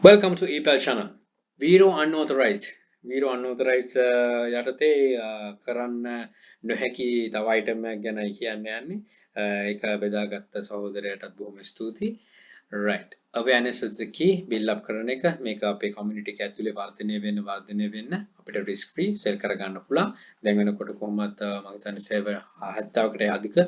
Welcome to EPL channel. VeRO unauthorized. VeRO unauthorized යටතේ කරන්න නොහැකි තව item එකක් ගැනයි කියන්න යන්නේ. ඒක බෙදාගත්ත සහෝදරයටත් බොහොම ස්තුතියි. Right. Awareness is the key. Build up කරන එක මේක අපේ community එක ඇතුලේ වර්ධනය වෙන්න අපිට risk free sell කරගන්න පුළුවන්. දැන් වෙනකොට කොහොමත් මම හිතන්නේ server 70කට අධික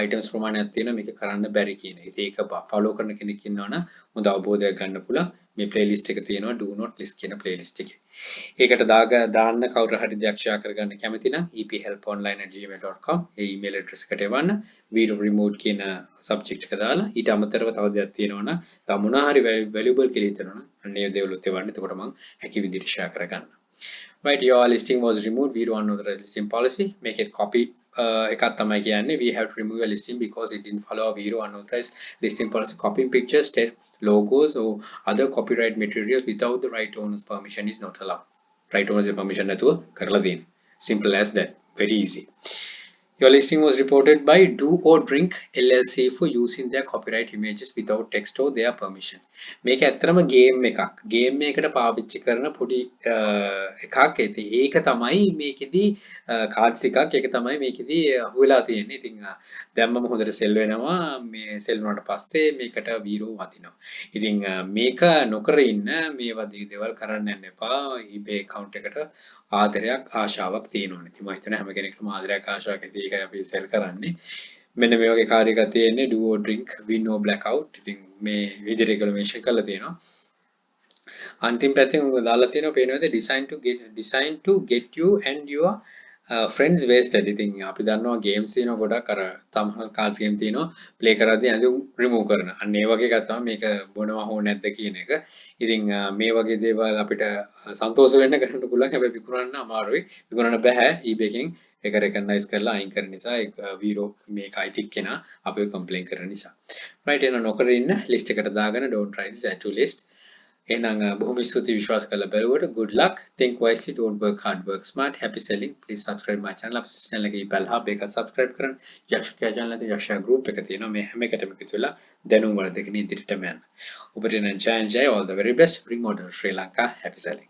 items ප්‍රමාණයක් තියෙනවා මේක කරන්න බැරි කියන. ඉතින් ඒක follow කරන කෙනෙක් ඉන්නවනම් හොඳ අවබෝධයක් ගන්න පුළුවන්. මේ playlist එක තියෙනවා do not list කියන playlist එකේ. ඒකට දාන්න කවුරු හරි දෙයක් share කරගන්න කැමති නම් ephelponline@gmail.com ඒ email address එකට එවන්න video remote කියන subject එක දාලා ඊට අමතරව තව දෙයක් තියෙනවා නම් තව මොනවා හරි valuable කියලා හිතනවා නම් අන්න ඒ දේවලුත් එවන්න. එතකොට මම හැකි විදිහට share කරගන්න. Right, your listing was removed. We don't know the listing policy. Make it copy. එකක් තමයි කියන්නේ we have to remove a listing because it didn't follow our VeRO unauthorized listing policy. Copying pictures, text, logos or other copyright materials without the right owner's permission is not allowed. Right owner's permission නැතුව කරලා දෙන්න. Simple as that. Very easy. Your listing was reported by Do or Drink LLC for using their copyright images without text or their permission. මේක ඇත්තටම game එකක්. Game එකකට පාවිච්චි කරන පොඩි එකක්. ඒක තමයි මේකෙදි කාඩ්ස් එකක්. ඒක තමයි මේකෙදි අහුවෙලා තියෙන්නේ. ඉතින් දැම්මම හොඳට සෙල් වෙනවා. මේ සෙල් වුණාට පස්සේ මේකට VeRO වදිනවා. ඉතින් මේක නොකර ඉන්න මේ වගේ දේවල් කරන්න යන්න එපා. eBay account එකට ආදරයක් ආශාවක් තියෙනවනේ. ඉතින් මම හිතන්නේ හැම කෙනෙක්ටම ආදරයක් ආශාවක් ඇති ඒකයි අපි සෙල් කරන්නේ. මෙන්න මේ වගේ කාර්ය එකක් තියෙන්නේ do or drink win or blackout. ඉතින් මේ විදිහට රෙගුලමේෂන් කරලා තියෙනවා. අන්තිම පැත්තෙන් උග දාලා තියෙනවා පේනවද design to get you and your friends wasted. ඉතින් අපි දන්නවා games තියෙනවා ගොඩක් අර සමහර cards game තියෙනවා play කරද්දී ඇඳුම් remove කරන. අන්න ඒ වගේ එකක් තමයි මේක බොනවා හෝ නැද්ද කියන එක. ඉතින් මේ වගේ දේවල් අපිට සන්තෝෂ වෙන්න කරන්න පුළුවන්. හැබැයි විකුණන්න අමාරුයි. විකුණන්න බෑ eBay එකෙන්. ඒක recognize කරලා අයින් කරන නිසා ඒක VeRO මේක අයිති කෙනා අපිව complain කරන නිසා. right එහෙනම් නොකර ඉන්න list එකට දාගෙන don't try this add to list. එහෙනම් බොහොම ස්තුතියි විශ්වාස කරලා බැලුවට good luck. Think wisely, don't work hard, work smart. Happy selling. Please subscribe my channel. අපේ channel එකේ bell hub එක subscribe කරන්න. යක්ෂයා channel එකේ යක්ෂයා group එක තියෙනවා. මේ හැම එකටම එකතු වෙලා දැනුම් වර්ධකගෙන ඉදිරියටම යන්න. ඔබට ජය all the very best. Bring modern Sri Lanka. Happy selling.